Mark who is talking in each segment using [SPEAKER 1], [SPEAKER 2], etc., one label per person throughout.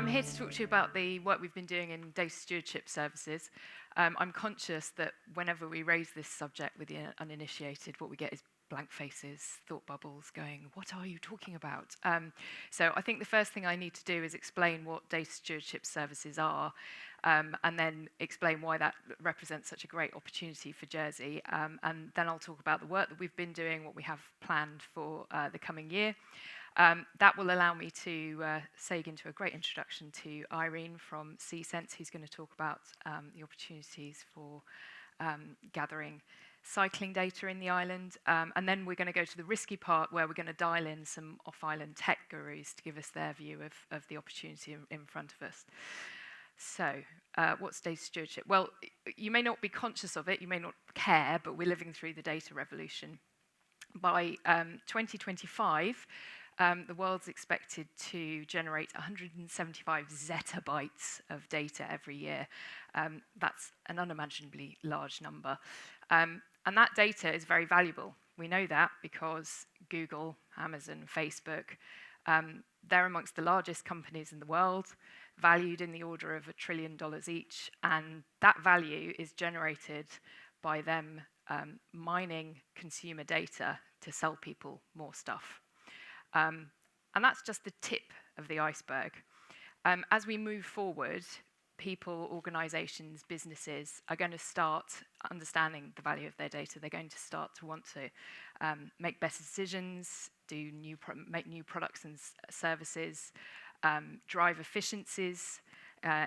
[SPEAKER 1] I'm here to talk to you about the work we've been doing in data stewardship services. I'm conscious that whenever we raise this subject with the uninitiated, what we get is blank faces, thought bubbles going, what are you talking about? So I think the first thing I need to do is explain what data stewardship services are, and then explain why that represents such a great opportunity for Jersey. And then I'll talk about the work that we've been doing, what we have planned for the coming year. That will allow me to seg into a great introduction to Irene from SeeSense, who's going to talk about the opportunities for gathering cycling data in the island. And then we're going to go to the risky part where we're going to dial in some off-island tech gurus to give us their view of the opportunity in front of us. So, what's data stewardship? Well, you may not be conscious of it, you may not care, but we're living through the data revolution. By 2025, the world's expected to generate 175 zettabytes of data every year. That's an unimaginably large number. And that data is very valuable. We know that because Google, Amazon, Facebook, they're amongst the largest companies in the world, valued in the order of $1 trillion each, and that value is generated by them mining consumer data to sell people more stuff. And that's just the tip of the iceberg. As we move forward, people, organizations, businesses are going to start understanding the value of their data. They're going to start to want to make better decisions, make new products and services, drive efficiencies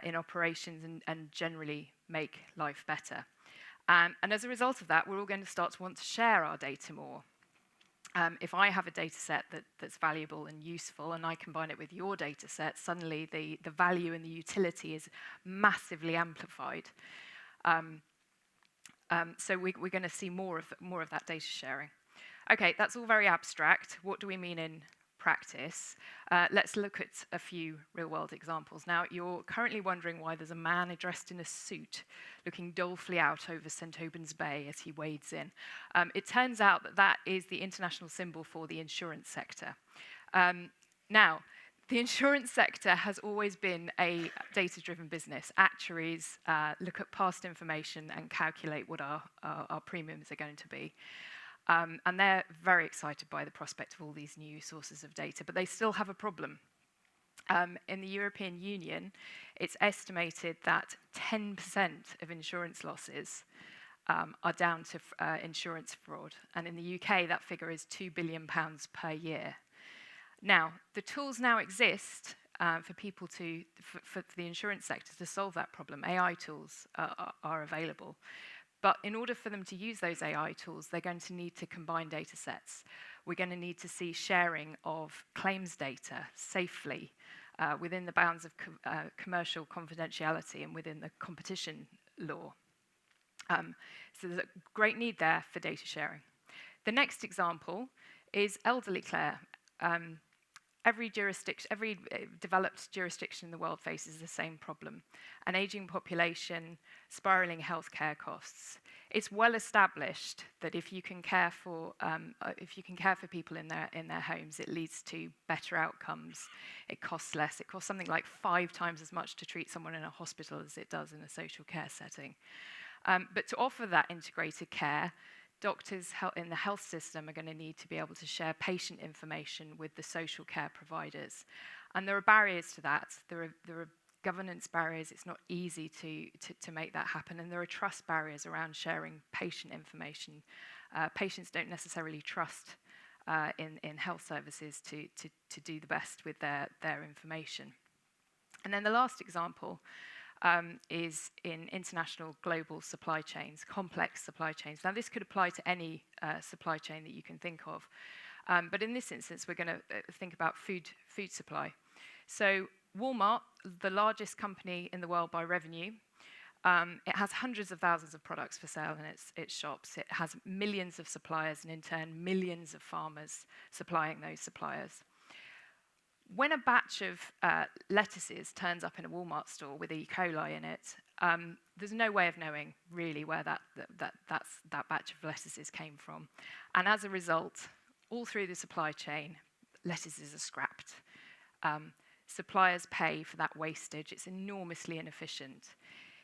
[SPEAKER 1] in operations, and generally make life better. And as a result of that, we're all going to start to want to share our data more. If I have a data set that's valuable and useful, and I combine it with your data set, suddenly the value and the utility is massively amplified. So we're going to see more of that data sharing. Okay, that's all very abstract. What do we mean in practice? Let's look at a few real-world examples. Now, you're currently wondering why there's a man dressed in a suit looking dolefully out over St. Aubyn's Bay as he wades in. It turns out that is the international symbol for the insurance sector. Now, the insurance sector has always been a data-driven business. Actuaries look at past information and calculate what our premiums are going to be. And they're very excited by the prospect of all these new sources of data, but they still have a problem. In the European Union, it's estimated that 10% of insurance losses are down to insurance fraud. And in the UK, that figure is £2 billion per year. Now, the tools now exist for people for the insurance sector to solve that problem. AI tools are available. But in order for them to use those AI tools, they're going to need to combine data sets. We're going to need to see sharing of claims data safely within the bounds of commercial confidentiality and within the competition law. So there's a great need there for data sharing. The next example is elderly care. Every developed jurisdiction in the world faces the same problem: an aging population, spiraling healthcare costs. It's well established that if you can care for people in their homes, it leads to better outcomes. It costs less. It costs something like 5 times as much to treat someone in a hospital as it does in a social care setting. But to offer that integrated care, doctors in the health system are going to need to be able to share patient information with the social care providers. And there are barriers to that. There are governance barriers. It's not easy to make that happen. And there are trust barriers around sharing patient information. Patients don't necessarily trust in health services to do the best with their information. And then the last example is in international global supply chains, complex supply chains. Now, this could apply to any supply chain that you can think of. But in this instance, we're going to think about food supply. So Walmart, the largest company in the world by revenue, it has hundreds of thousands of products for sale in its shops. It has millions of suppliers and, in turn, millions of farmers supplying those suppliers. When a batch of lettuces turns up in a Walmart store with E. coli in it, there's no way of knowing really where that batch of lettuces came from. And as a result, all through the supply chain, lettuces are scrapped. suppliers pay for that wastage. It's enormously inefficient.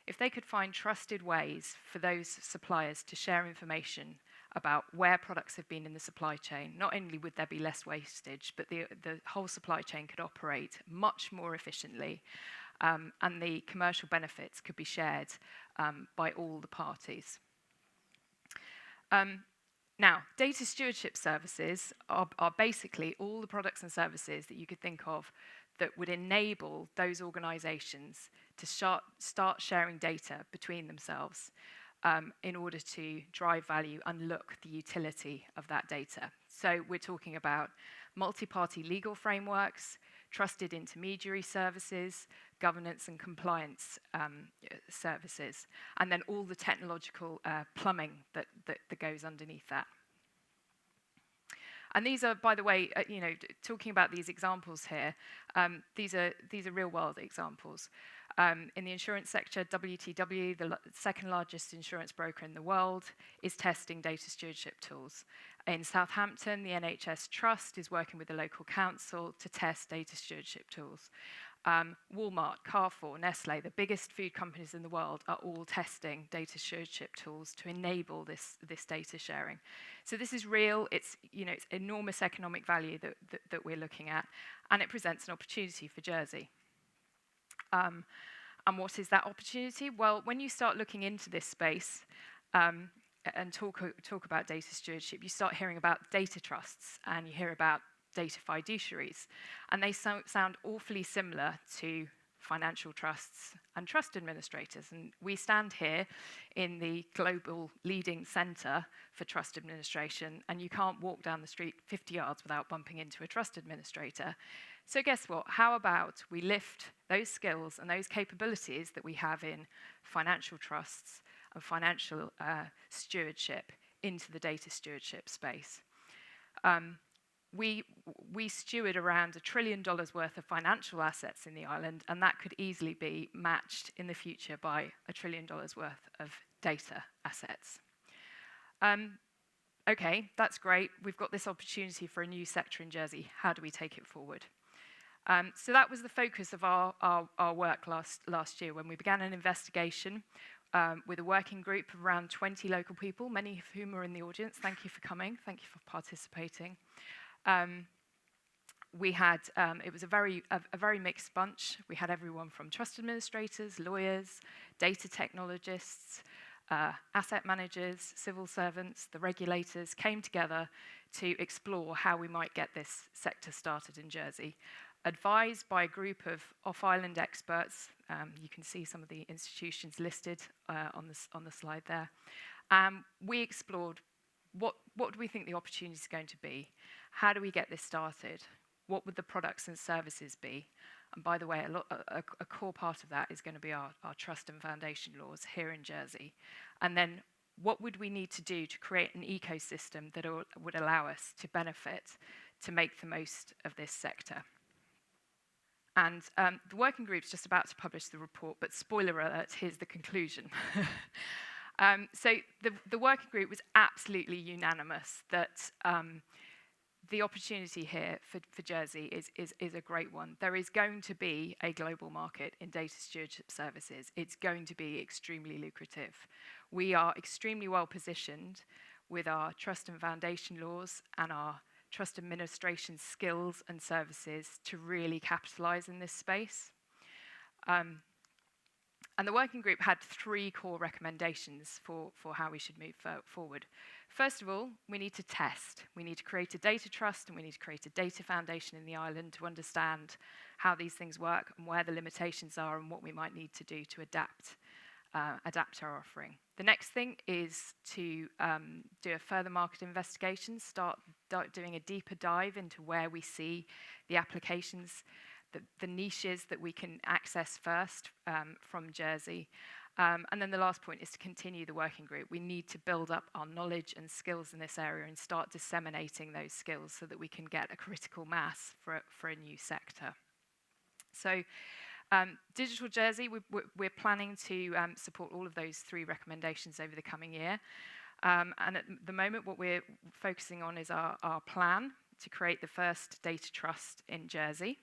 [SPEAKER 1] If they could find trusted ways for those suppliers to share information about where products have been in the supply chain, not only would there be less wastage, but the whole supply chain could operate much more efficiently, and the commercial benefits could be shared by all the parties. Now, data stewardship services are basically all the products and services that you could think of that would enable those organisations to start sharing data between themselves in order to drive value and look the utility of that data. So we're talking about multi-party legal frameworks, trusted intermediary services, governance and compliance services, and then all the technological plumbing that goes underneath that. And these are, by the way, talking about these examples here, these are real-world examples. In the insurance sector, WTW, the second largest insurance broker in the world, is testing data stewardship tools. In Southampton, the NHS Trust is working with the local council to test data stewardship tools. Walmart, Carrefour, Nestle, the biggest food companies in the world, are all testing data stewardship tools to enable this data sharing. So this is real. It's enormous economic value that we're looking at, and it presents an opportunity for Jersey. And what is that opportunity? Well, when you start looking into this space and talk about data stewardship, you start hearing about data trusts, and you hear about data fiduciaries, and they sound awfully similar to financial trusts and trust administrators. And we stand here in the global leading centre for trust administration, and you can't walk down the street 50 yards without bumping into a trust administrator. So guess what? How about we lift those skills and those capabilities that we have in financial trusts and financial stewardship into the data stewardship space? We steward around $1 trillion worth of financial assets in the island, and that could easily be matched in the future by $1 trillion worth of data assets. Okay, that's great. We've got this opportunity for a new sector in Jersey. How do we take it forward? So that was the focus of our work last year when we began an investigation with a working group of around 20 local people, many of whom are in the audience. Thank you for coming. Thank you for participating. We had, it was a very mixed bunch. We had everyone from trust administrators, lawyers, data technologists, asset managers, civil servants, the regulators came together to explore how we might get this sector started in Jersey, advised by a group of off-island experts. You can see some of the institutions listed on the slide there. We explored what do we think the opportunity is going to be? How do we get this started? What would the products and services be? And by the way, a core part of that is going to be our trust and foundation laws here in Jersey. And then what would we need to do to create an ecosystem that would allow us to benefit, to make the most of this sector? And the working group's just about to publish the report, but spoiler alert, here's the conclusion. So the working group was absolutely unanimous that the opportunity here for Jersey is a great one. There is going to be a global market in data stewardship services. It's going to be extremely lucrative. We are extremely well positioned with our trust and foundation laws and our trust administration skills and services to really capitalize in this space. And the working group had 3 core recommendations for how we should move forward. First of all, we need to test. We need to create a data trust, and we need to create a data foundation in the island to understand how these things work and where the limitations are and what we might need to do to adapt our offering. The next thing is to do a further market investigation, start doing a deeper dive into where we see the applications, the niches that we can access first from Jersey. And then the last point is to continue the working group. We need to build up our knowledge and skills in this area and start disseminating those skills so that we can get a critical mass for a new sector. So Digital Jersey, we're planning to support all of those 3 recommendations over the coming year. And at the moment, what we're focusing on is our plan to create the first data trust in Jersey.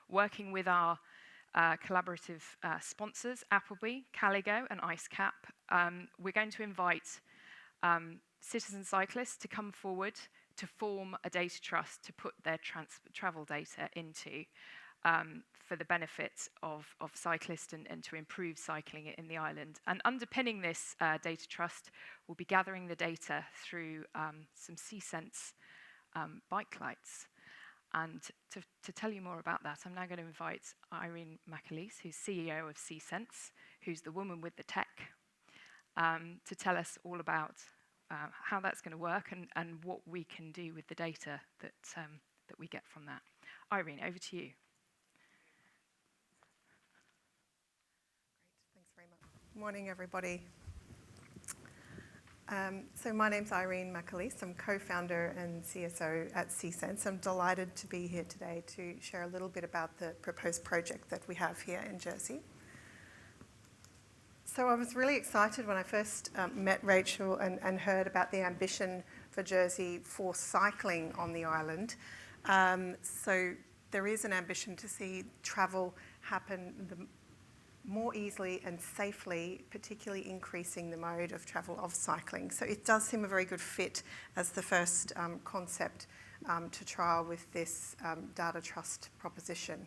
[SPEAKER 1] working with our collaborative sponsors, Appleby, Caligo and IceCap. We're going to invite citizen cyclists to come forward to form a data trust to put their travel data into for the benefit of cyclists and to improve cycling in the island. And underpinning this data trust, we'll be gathering the data through some SeeSense bike lights. And to tell you more about that, I'm now going to invite Irene McAleese, who's CEO of SeeSense, who's the woman with the tech, to tell us all about how that's going to work and what we can do with the data that we get from that. Irene, over to you.
[SPEAKER 2] Great, thanks very much. Morning, everybody. So my name's Irene McAleese. I'm co-founder and CSO at SeeSense. I'm delighted to be here today to share a little bit about the proposed project that we have here in Jersey. So I was really excited when I first met Rachel and heard about the ambition for Jersey for cycling on the island. So there is an ambition to see travel happen more easily and safely, particularly increasing the mode of travel of cycling. So it does seem a very good fit as the first concept to trial with this data trust proposition.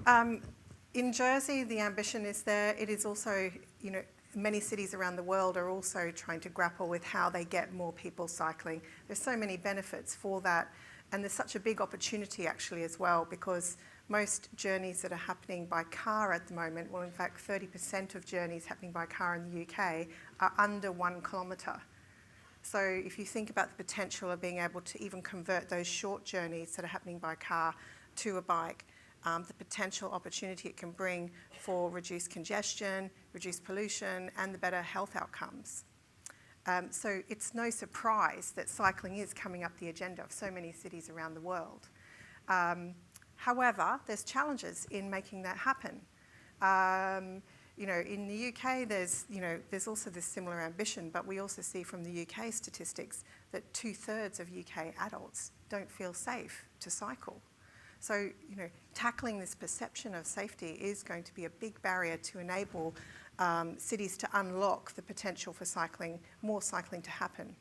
[SPEAKER 2] In Jersey, the ambition is there. It is also, many cities around the world are also trying to grapple with how they get more people cycling. There's so many benefits for that, and there's such a big opportunity actually as well, because most journeys that are happening by car at the moment, well, in fact, 30% of journeys happening by car in the UK are under 1 kilometre. So if you think about the potential of being able to even convert those short journeys that are happening by car to a bike, the potential opportunity it can bring for reduced congestion, reduced pollution, and the better health outcomes. So it's no surprise that cycling is coming up the agenda of so many cities around the world. However, there's challenges in making that happen. In the UK, there's also this similar ambition, but we also see from the UK statistics that 2/3 of UK adults don't feel safe to cycle. So, tackling this perception of safety is going to be a big barrier to enable cities to unlock the potential for more cycling to happen.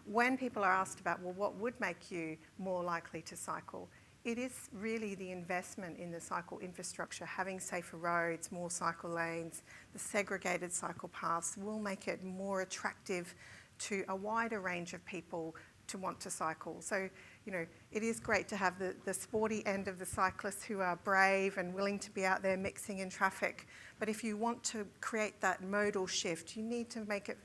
[SPEAKER 2] When people are asked about, well, what would make you more likely to cycle? It is really the investment in the cycle infrastructure, having safer roads, more cycle lanes, the segregated cycle paths will make it more attractive to a wider range of people to want to cycle. So, it is great to have the sporty end of the cyclists who are brave and willing to be out there mixing in traffic. But if you want to create that modal shift, you need to make it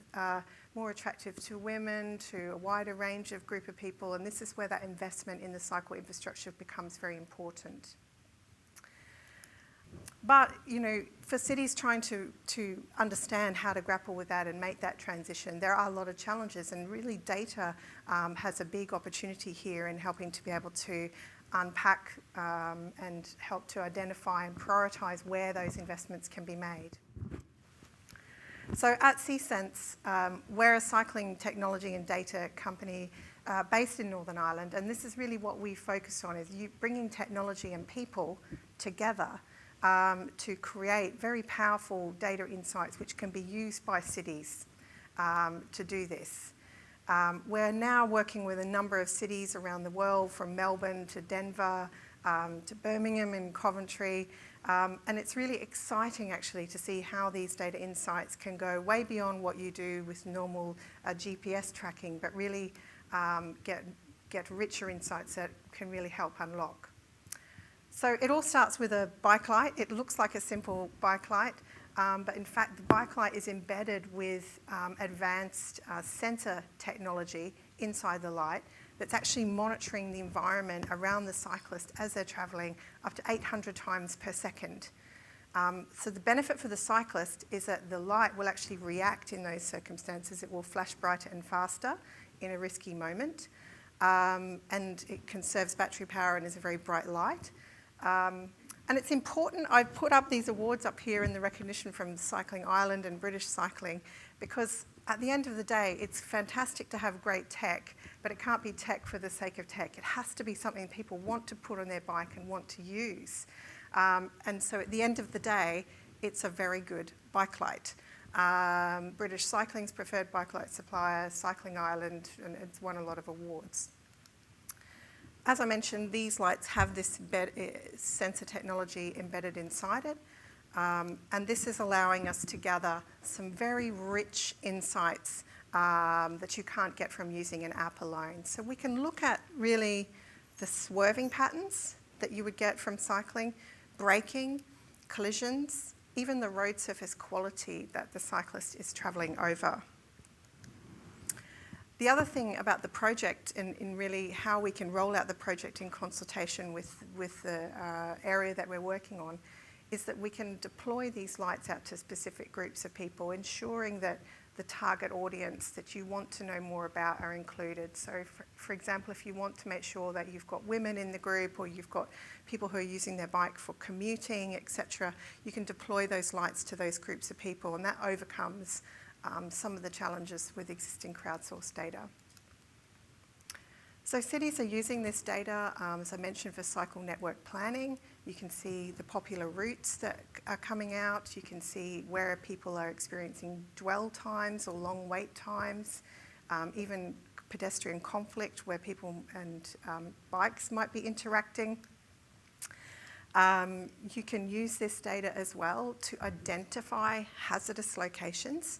[SPEAKER 2] more attractive to women, to a wider range of group of people, and this is where that investment in the cycle infrastructure becomes very important. But, for cities trying to understand how to grapple with that and make that transition, there are a lot of challenges, and really data has a big opportunity here in helping to be able to unpack and help to identify and prioritise where those investments can be made. So at SeeSense, we're a cycling technology and data company based in Northern Ireland, and this is really what we focus on, is bringing technology and people together to create very powerful data insights which can be used by cities to do this. We're now working with a number of cities around the world, from Melbourne to Denver to Birmingham and Coventry, and it's really exciting actually to see how these data insights can go way beyond what you do with normal GPS tracking, but really get richer insights that can really help unlock. So it all starts with a bike light. It looks like a simple bike light, but in fact the bike light is embedded with advanced sensor technology inside the light that's actually monitoring the environment around the cyclist as they're travelling up to 800 times per second. So the benefit for the cyclist is that the light will actually react in those circumstances. It will flash brighter and faster in a risky moment, and it conserves battery power and is a very bright light. And it's important, I've put up these awards up here in the recognition from Cycling Ireland and British Cycling, because at the end of the day, it's fantastic to have great tech, but it can't be tech for the sake of tech. It has to be something people want to put on their bike and want to use. And so at the end of the day, it's a very good bike light. British Cycling's preferred bike light supplier, Cycling Ireland, and it's won a lot of awards. As I mentioned, these lights have this sensor technology embedded inside it. And this is allowing us to gather some very rich insights that you can't get from using an app alone. So we can look at really the swerving patterns that you would get from cycling, braking, collisions, even the road surface quality that the cyclist is travelling over. The other thing about the project and really how we can roll out the project in consultation with the area that we're working on is that we can deploy these lights out to specific groups of people, ensuring that the target audience that you want to know more about are included. So for example, if you want to make sure that you've got women in the group or you've got people who are using their bike for commuting, etc., you can deploy those lights to those groups of people, and that overcomes some of the challenges with existing crowdsourced data. So cities are using this data, as I mentioned, for cycle network planning. You can see the popular routes that are coming out. You can see where people are experiencing dwell times or long wait times, even pedestrian conflict where people and bikes might be interacting. You can use this data as well to identify hazardous locations.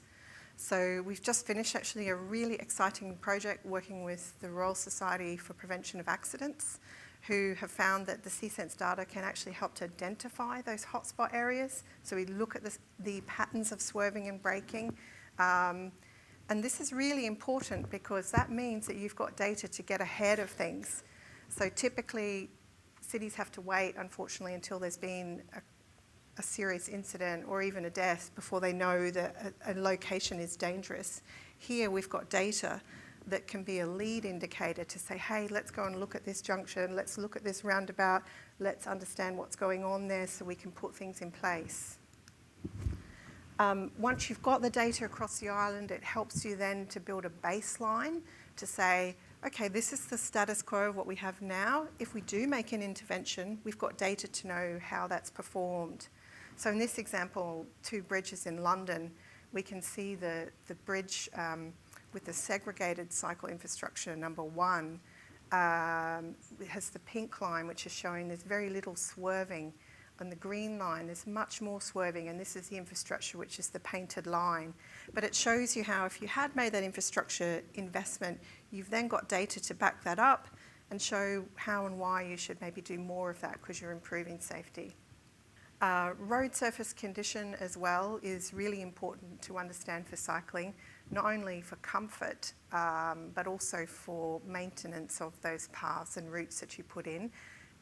[SPEAKER 2] So we've just finished actually a really exciting project working with the Royal Society for Prevention of Accidents, who have found that the SeeSense data can actually help to identify those hotspot areas. So we look at the patterns of swerving and braking. And this is really important because that means that you've got data to get ahead of things. So typically, cities have to wait, unfortunately, until there's been a serious incident or even a death before they know that a location is dangerous. Here we've got data that can be a lead indicator to say, hey, let's go and look at this junction, let's look at this roundabout, let's understand what's going on there so we can put things in place. Once you've got the data across the island, it helps you then to build a baseline to say, okay, this is the status quo of what we have now. If we do make an intervention, we've got data to know how that's performed. So in this example, 2 bridges in London, we can see the bridge with the segregated cycle infrastructure, number 1, it has the pink line, which is showing there's very little swerving. On the green line, there's much more swerving, and this is the infrastructure, which is the painted line. But it shows you how if you had made that infrastructure investment, you've then got data to back that up and show how and why you should maybe do more of that because you're improving safety. Road surface condition as well is really important to understand for cycling, not only for comfort, but also for maintenance of those paths and routes that you put in.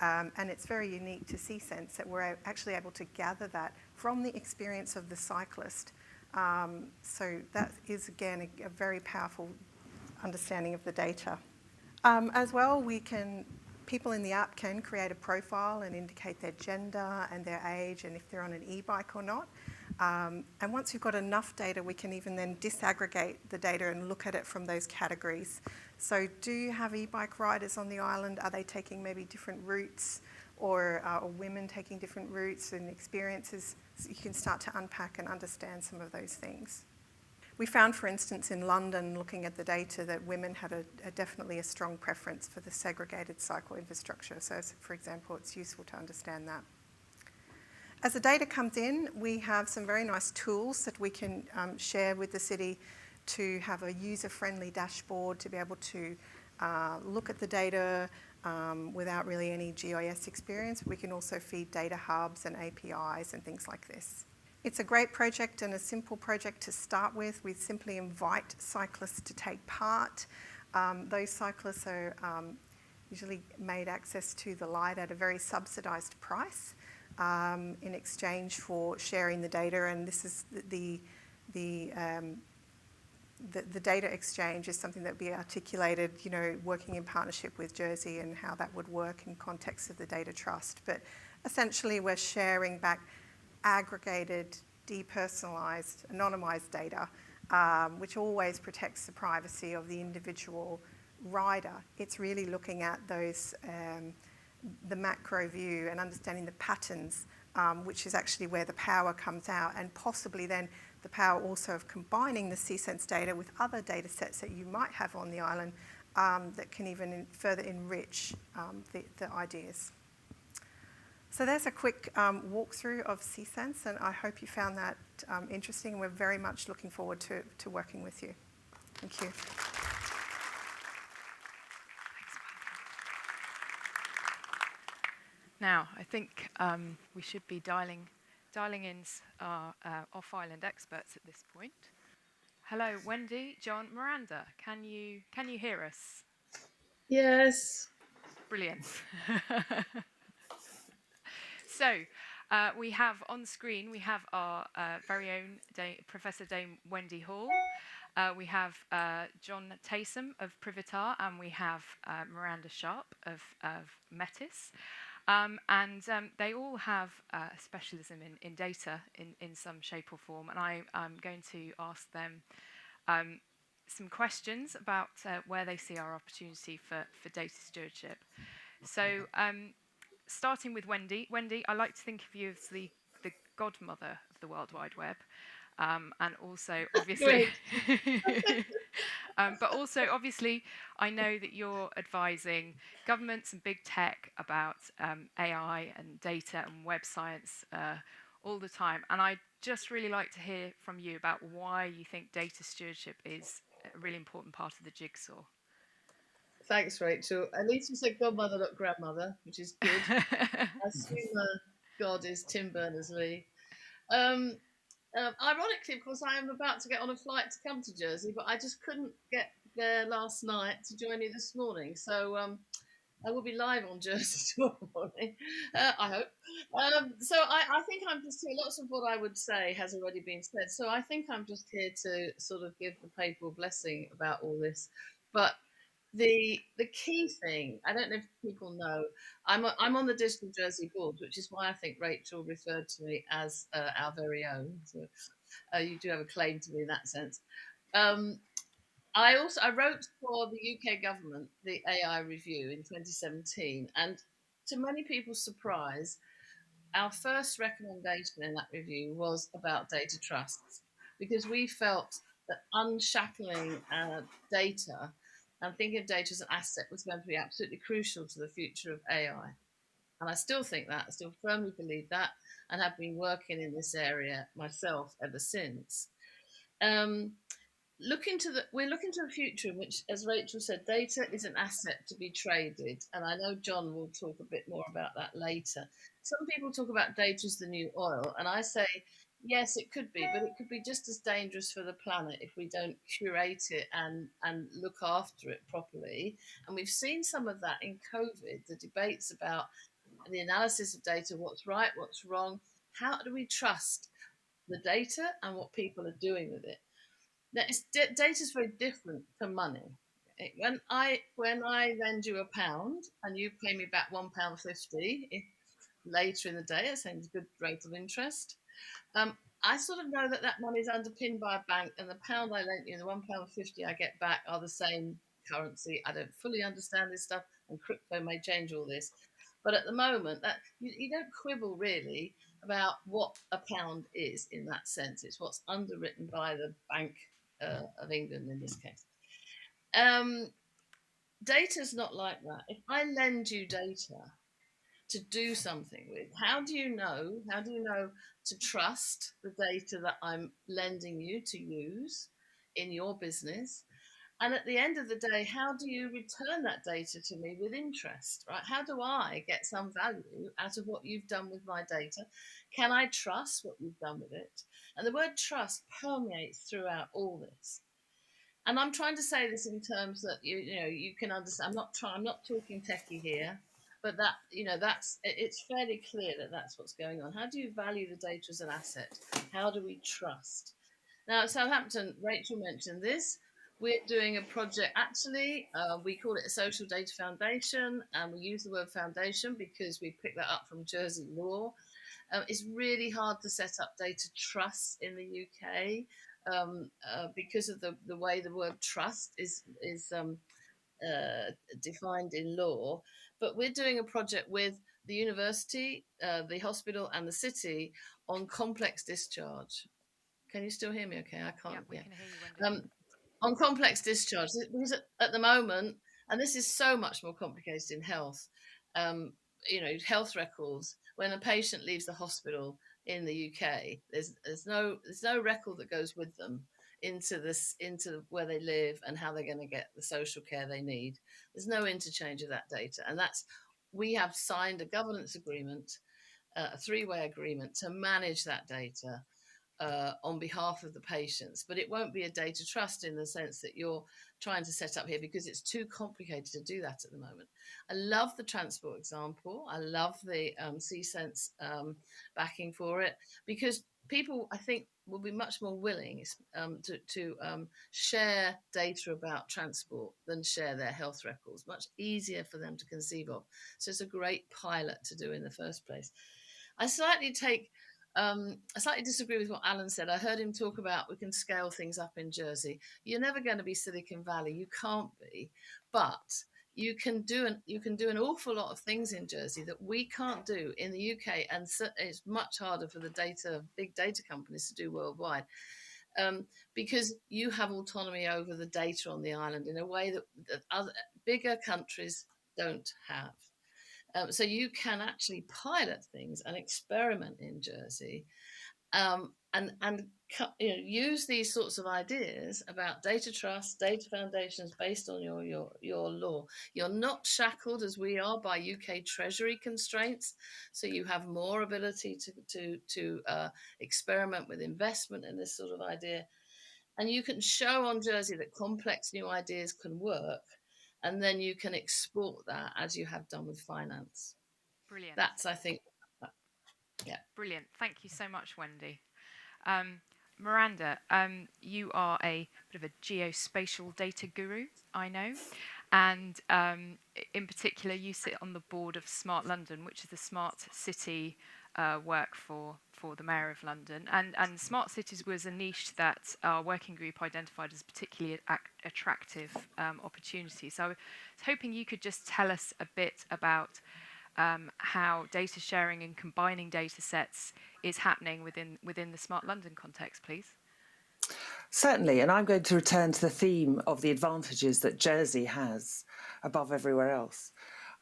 [SPEAKER 2] And it's very unique to SeeSense that we're actually able to gather that from the experience of the cyclist. So that is, again, a very powerful understanding of the data. As well, people in the app can create a profile and indicate their gender and their age and if they're on an e-bike or not. And once you've got enough data, we can even then disaggregate the data and look at it from those categories. So do you have e-bike riders on the island? Are they taking maybe different routes or women taking different routes and experiences? So you can start to unpack and understand some of those things. We found, for instance, in London, looking at the data, that women had definitely a strong preference for the segregated cycle infrastructure. So, for example, it's useful to understand that. As the data comes in, we have some very nice tools that we can share with the city to have a user-friendly dashboard to be able to look at the data without really any GIS experience. We can also feed data hubs and APIs and things like this. It's a great project and a simple project to start with. We simply invite cyclists to take part. Those cyclists are usually made access to the light at a very subsidised price in exchange for sharing the data. And this is the data exchange is something that will be articulated, working in partnership with Jersey and how that would work in context of the data trust. But essentially, we're sharing back aggregated, depersonalised, anonymised data which always protects the privacy of the individual rider. It's really looking at those, the macro view and understanding the patterns, which is actually where the power comes out, and possibly then the power also of combining the SeeSense data with other data sets that you might have on the island that can even further enrich the ideas. So there's a quick walkthrough of SeeSense, and I hope you found that interesting. We're very much looking forward to working with you. Thank you.
[SPEAKER 1] Now, I think we should be dialing in our off-island experts at this point. Hello, Wendy, John, Miranda. Can you hear us?
[SPEAKER 3] Yes.
[SPEAKER 1] Brilliant. So we have on screen, we have our very own Professor Dame Wendy Hall. We have John Taysom of Privitar, and we have Miranda Sharp of Metis. And they all have a specialism in data in some shape or form. And I'm going to ask them some questions about where they see our opportunity for data stewardship. So starting with Wendy. Wendy, I like to think of you as the godmother of the World Wide Web. And also, obviously, but also, obviously, I know that you're advising governments and big tech about AI and data and web science all the time. And I'd just really like to hear from you about why you think data stewardship is a really important part of the jigsaw.
[SPEAKER 3] Thanks, Rachel. At least you said godmother, not grandmother, which is good. I assume God is Tim Berners-Lee. Ironically, of course, I am about to get on a flight to come to Jersey, but I just couldn't get there last night to join you this morning. So I will be live on Jersey tomorrow morning, I hope. So I think I'm just here. Lots of what I would say has already been said. So I think I'm just here to sort of give the papal blessing about all this. But the key thing, I don't know if people know, I'm on the Digital Jersey board, which is why I think Rachel referred to me as our very own. So you do have a claim to me in that sense. I wrote for the UK government the AI review in 2017, and to many people's surprise, our first recommendation in that review was about data trusts, because we felt that unshackling data and thinking of data as an asset was going to be absolutely crucial to the future of AI. And I still think that, I still firmly believe that, and have been working in this area myself ever since. We're looking to a future in which, as Rachel said, data is an asset to be traded. And I know John will talk a bit more about that later. Some people talk about data as the new oil, and I say, yes, it could be, but it could be just as dangerous for the planet if we don't curate it and look after it properly. And we've seen some of that in COVID, the debates about the analysis of data, what's right, what's wrong, how do we trust the data and what people are doing with it. Data is very different to money. When I lend you £1 and you pay me back £1.50 later in the day, that seems a good rate of interest. I sort of know that that money is underpinned by a bank, and the pound I lent you and the £1.50 I get back are the same currency. I don't fully understand this stuff, and crypto may change all this. But at the moment, that you don't quibble really about what a pound is in that sense. It's what's underwritten by the Bank of England in this case. Data's not like that. If I lend you data to do something with, how do you know to trust the data that I'm lending you to use in your business? And at the end of the day, how do you return that data to me with interest, right? How do I get some value out of what you've done with my data? Can I trust what you've done with it? And the word trust permeates throughout all this. And I'm trying to say this in terms that you can understand. I'm not talking techie here, but it's fairly clear that that's what's going on. How do you value the data as an asset? How do we trust? Now, at Southampton, Rachel mentioned this. We're doing a project, actually, we call it a social data foundation, and we use the word foundation because we picked that up from Jersey law. It's really hard to set up data trusts in the UK. because of the way the word trust is defined in law. But we're doing a project with the university, the hospital, and the city on complex discharge. Can you still hear me? Okay, I
[SPEAKER 1] Yeah,
[SPEAKER 3] can't.
[SPEAKER 1] we
[SPEAKER 3] Yeah.
[SPEAKER 1] can hear you, Wendy.
[SPEAKER 3] On complex discharge, because at the moment, and this is so much more complicated in health, um, health records, when a patient leaves the hospital in the UK, there's no record that goes with them into where they live and how they're going to get the social care they need. There's no interchange of that data, and we have signed a governance agreement, a three-way agreement to manage that data on behalf of the patients, but it won't be a data trust in the sense that you're trying to set up here, because it's too complicated to do that at the moment. I love the transport example. I love the SeeSense backing for it, because people, I think, will be much more willing to share data about transport than share their health records. Much easier for them to conceive of. So it's a great pilot to do in the first place. I slightly disagree with what Alan said. I heard him talk about we can scale things up in Jersey. You're never going to be Silicon Valley. You can't be, but you can do an awful lot of things in Jersey that we can't do in the UK, and it's much harder for the big data companies to do worldwide, because you have autonomy over the data on the island in a way that other bigger countries don't have. So you can actually pilot things and experiment in Jersey, and use these sorts of ideas about data trust, data foundations based on your law. You're not shackled as we are by UK Treasury constraints, so you have more ability to experiment with investment in this sort of idea, and you can show on Jersey that complex new ideas can work, and then you can export that as you have done with finance.
[SPEAKER 1] Brilliant.
[SPEAKER 3] That's, I think, yeah.
[SPEAKER 1] Brilliant. Thank you so much, Wendy. Miranda, you are a bit of a geospatial data guru, I know. And in particular, you sit on the board of Smart London, which is the smart city work for the Mayor of London. And smart cities was a niche that our working group identified as particularly attractive opportunity. So I was hoping you could just tell us a bit about how data sharing and combining data sets is happening within the Smart London context, please.
[SPEAKER 4] Certainly, and I'm going to return to the theme of the advantages that Jersey has above everywhere else.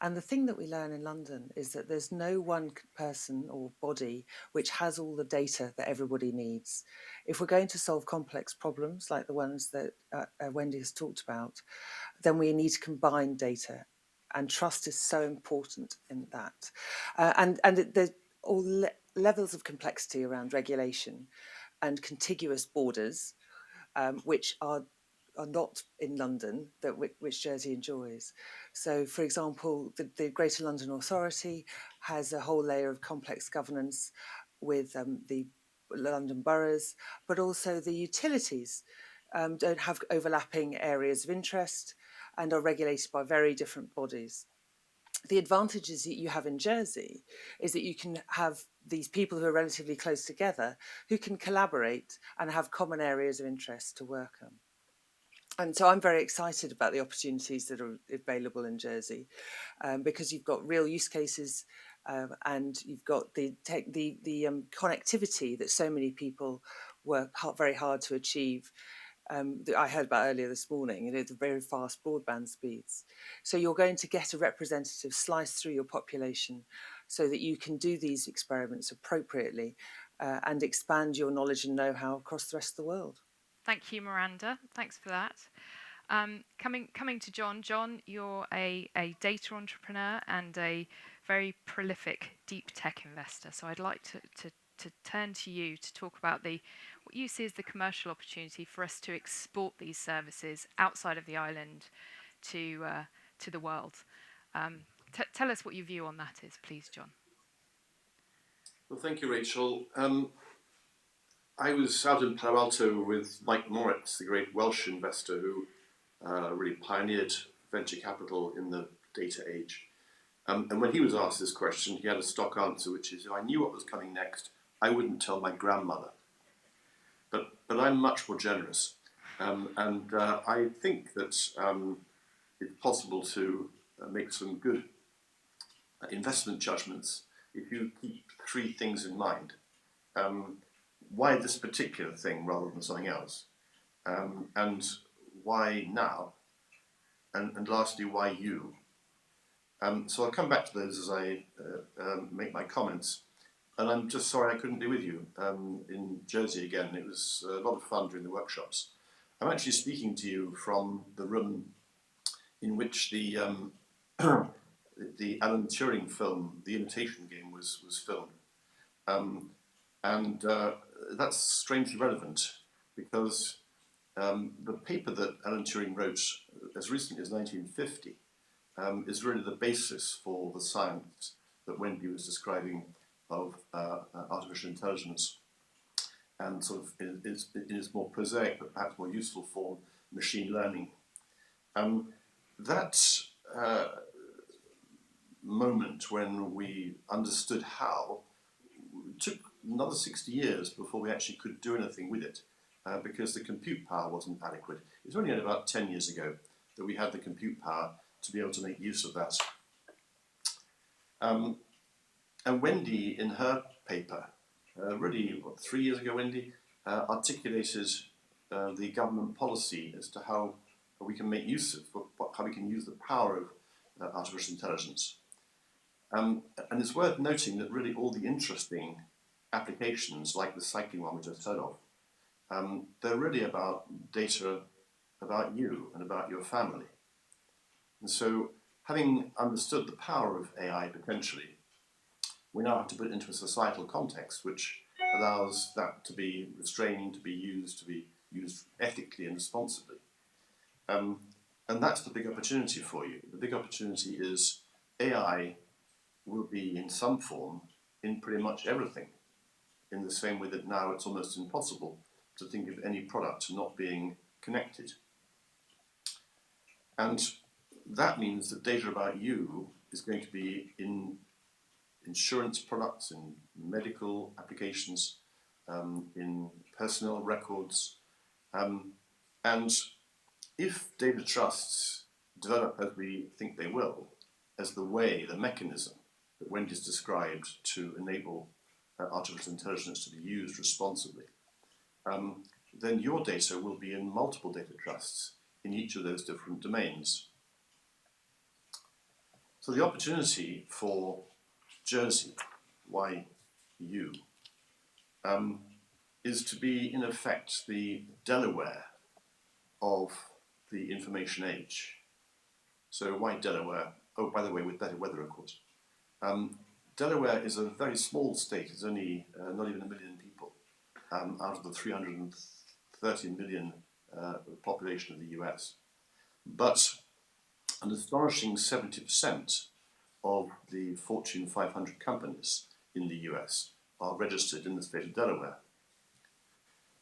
[SPEAKER 4] And the thing that we learn in London is that there's no one person or body which has all the data that everybody needs. If we're going to solve complex problems like the ones that Wendy has talked about, then we need to combine data. And trust is so important in that. And there's all levels of complexity around regulation and contiguous borders, which are not in London, which Jersey enjoys. So, for example, the Greater London Authority has a whole layer of complex governance with the London boroughs, but also the utilities don't have overlapping areas of interest and are regulated by very different bodies. The advantages that you have in Jersey is that you can have these people who are relatively close together who can collaborate and have common areas of interest to work on. And so I'm very excited about the opportunities that are available in Jersey, because you've got real use cases, and you've got the connectivity that so many people work very hard to achieve. That I heard about earlier this morning, the very fast broadband speeds. So you're going to get a representative slice through your population so that you can do these experiments appropriately and expand your knowledge and know-how across the rest of the world.
[SPEAKER 1] Thank you, Miranda. Thanks for that. Coming to John. John, you're a data entrepreneur and a very prolific deep tech investor. So I'd like to turn to you to talk about what you see as the commercial opportunity for us to export these services outside of the island to the world. Tell us what your view on that is, please, John.
[SPEAKER 5] Well, thank you, Rachel. I was out in Palo Alto with Mike Moritz, the great Welsh investor who really pioneered venture capital in the data age. And when he was asked this question, he had a stock answer, which is, if I knew what was coming next, I wouldn't tell my grandmother. But but I'm much more generous. I think that it's possible to make some good investment judgments if you keep three things in mind. Why this particular thing rather than something else? And why now? And lastly, why you? So I'll come back to those as I make my comments. And I'm just sorry I couldn't be with you in Jersey again. It was a lot of fun during the workshops. I'm actually speaking to you from the room in which the the Alan Turing film, The Imitation Game, was filmed. That's strangely relevant because the paper that Alan Turing wrote as recently as 1950 is really the basis for the science that Wendy was describing of artificial intelligence, and sort of in its more prosaic but perhaps more useful form, machine learning. That moment when we understood how took another 60 years before we actually could do anything with it, because the compute power wasn't adequate. It was only about 10 years ago that we had the compute power to be able to make use of that. And Wendy, in her paper, really, 3 years ago, Wendy, articulated the government policy as to how we can make use of, how we can use the power of artificial intelligence. And it's worth noting that really all the interesting applications, like the cycling one we just heard of, they're really about data about you and about your family. And so, having understood the power of AI potentially, we now have to put it into a societal context which allows that to be restrained, to be used ethically and responsibly. And that's the big opportunity for you. The big opportunity is AI will be in some form in pretty much everything, in the same way that now it's almost impossible to think of any product not being connected. And that means that data about you is going to be in insurance products, in medical applications, in personnel records. And if data trusts develop as we think they will, as the mechanism that Wendy's described to enable artificial intelligence to be used responsibly, then your data will be in multiple data trusts in each of those different domains. So the opportunity for Jersey, why you, is to be in effect the Delaware of the information age. So why Delaware? Oh, by the way, with better weather, of course. Delaware is a very small state. It's only not even 1 million people out of the 330 million population of the US. But an astonishing 70% of the Fortune 500 companies in the US are registered in the state of Delaware.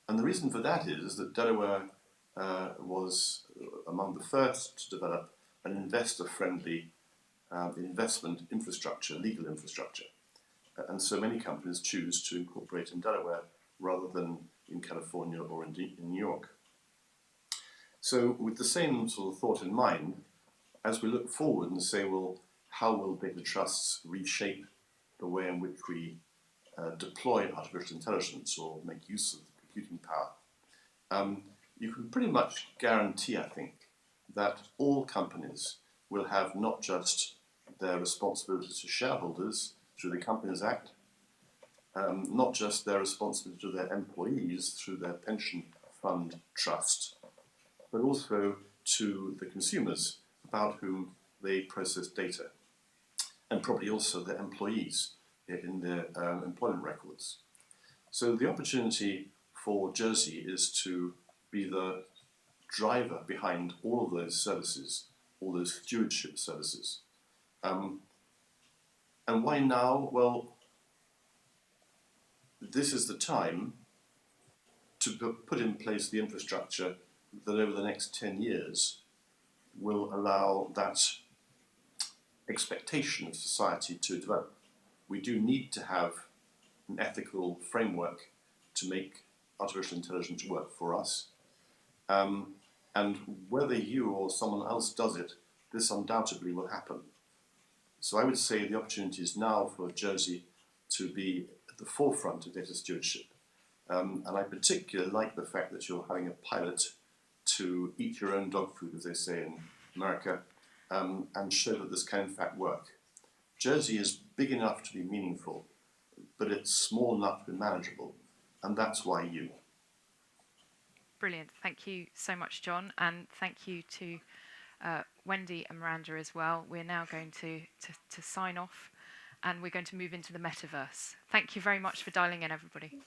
[SPEAKER 5] And the reason for that is that Delaware was among the first to develop an investor-friendly investment infrastructure, legal infrastructure. And so many companies choose to incorporate in Delaware rather than in California or in New York. So with the same sort of thought in mind, as we look forward and say, well, how will data trusts reshape the way in which we deploy artificial intelligence or make use of the computing power? You can pretty much guarantee, I think, that all companies will have not just their responsibility to shareholders through the Companies Act, not just their responsibility to their employees through their pension fund trust, but also to the consumers about whom they process data, and probably also their employees in their employment records. So the opportunity for Jersey is to be the driver behind all of those services, all those stewardship services. And why now? Well, this is the time to put in place the infrastructure that over the next 10 years will allow that expectation of society to develop. We do need to have an ethical framework to make artificial intelligence work for us. And whether you or someone else does it, this undoubtedly will happen. So I would say the opportunity is now for Jersey to be at the forefront of data stewardship. And I particularly like the fact that you're having a pilot to eat your own dog food, as they say in America, and show that this can in fact work. Jersey is big enough to be meaningful, but it's small enough to be manageable, and that's why you.
[SPEAKER 1] Brilliant. Thank you so much, John, and thank you to Wendy and Miranda as well. We're now going to sign off, and we're going to move into the metaverse. Thank you very much for dialing in, everybody.